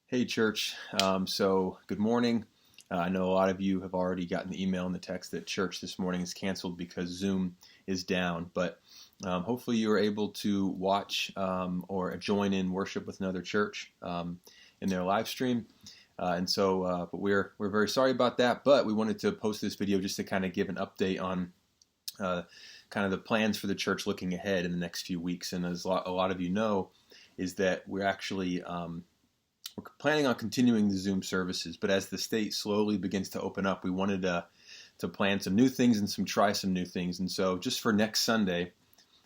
Hey, church. So good morning. I know a lot of you have already gotten the email and the text that church this morning is canceled because Zoom is down. But hopefully you are able to watch or join in worship with another church in their live stream. But we're very sorry about that. But we wanted to post this video just to kind of give an update on kind of the plans for the church looking ahead in the next few weeks. And as a lot of you know, is that we're actually we're planning on continuing the Zoom services, but as the state slowly begins to open up, we wanted to plan some new things and try some new things. And so just for next Sunday,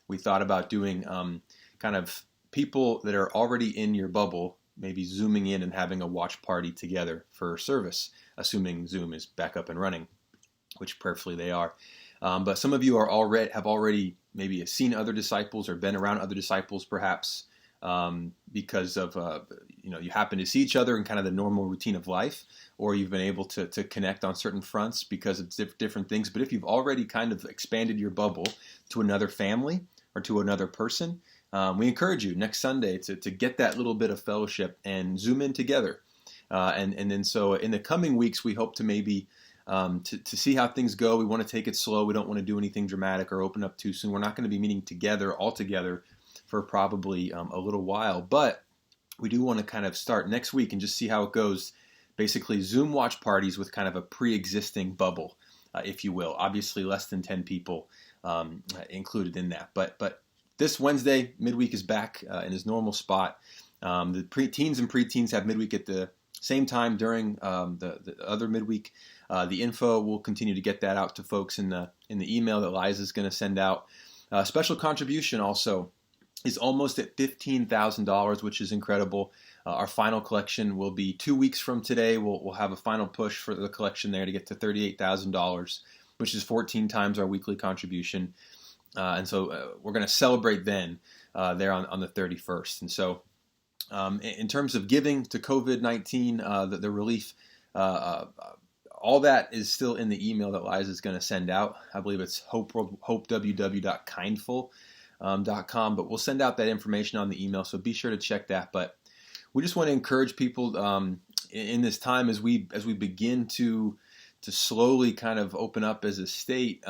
we thought about doing kind of people that are already in your bubble, maybe Zooming in and having a watch party together for service, assuming Zoom is back up and running, which prayerfully they are. But some of you have already maybe seen other disciples or been around other disciples perhaps, because of you happen to see each other in kind of the normal routine of life, or you've been able to connect on certain fronts because of different things. But if you've already kind of expanded your bubble to another family or to another person, we encourage you next Sunday to get that little bit of fellowship and Zoom in together. And then so in the coming weeks, we hope to maybe to see how things go. We want to take it slow. We don't want to do anything dramatic or open up too soon. We're not going to be meeting all together for probably a little while, but we do want to kind of start next week and just see how it goes. Basically, Zoom watch parties with kind of a pre-existing bubble, if you will. Obviously, less than 10 people included in that. But this Wednesday, midweek is back in his normal spot. The teens and preteens have midweek at the same time during the other midweek. The info, we'll continue to get that out to folks in the email that Liza's going to send out. Special contribution also is almost at $15,000, which is incredible. Our final collection will be 2 weeks from today. We'll have a final push for the collection there to get to $38,000, which is 14 times our weekly contribution. And so we're going to celebrate then there on the 31st. And so in terms of giving to COVID-19, the relief, all that is still in the email that Liza is going to send out. I believe it's hopewww.kindful.com, but we'll send out that information on the email, so be sure to check that. But we just want to encourage people in this time as we begin to slowly kind of open up as a state.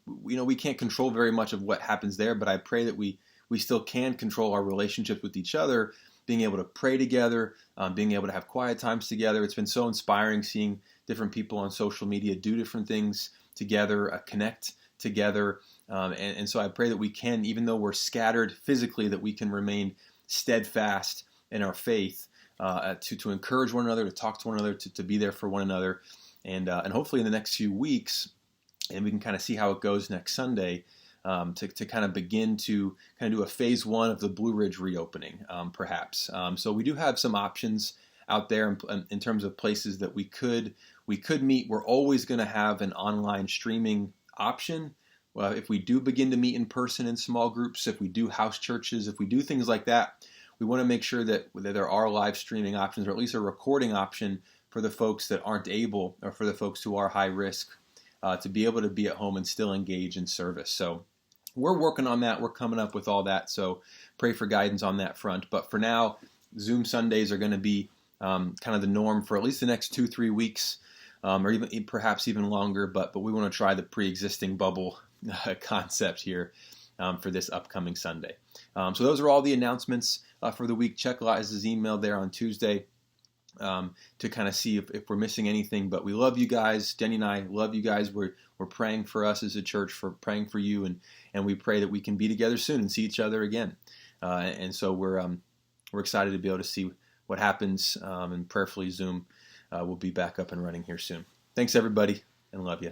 We can't control very much of what happens there, but I pray that we still can control our relationships with each other, being able to pray together, being able to have quiet times together. It's been so inspiring seeing different people on social media do different things together, connect together. And so I pray that we can, even though we're scattered physically, that we can remain steadfast in our faith, to encourage one another, to talk to one another, to be there for one another. And hopefully in the next few weeks, and we can kind of see how it goes next Sunday, to kind of begin to kind of do a phase one of the Blue Ridge reopening, perhaps. So we do have some options out there in terms of places that we could meet. We're always going to have an online streaming option. If we do begin to meet in person in small groups, if we do house churches, if we do things like that, we want to make sure that there are live streaming options, or at least a recording option for the folks that aren't able, or for the folks who are high risk, to be able to be at home and still engage in service. So we're working on that. We're coming up with all that. So pray for guidance on that front. But for now, Zoom Sundays are going to be kind of the norm for at least the next 2-3 weeks, or even perhaps even longer. But we want to try the pre-existing bubble concept here for this upcoming Sunday. So those are all the announcements for the week. Check Liza's email there on Tuesday to kind of see if we're missing anything. But we love you guys. Jenny and I love you guys. We're praying for us as a church, for praying for you, and we pray that we can be together soon and see each other again. And so we're excited to be able to see what happens, and prayerfully Zoom will be back up and running here soon. Thanks everybody, and love you.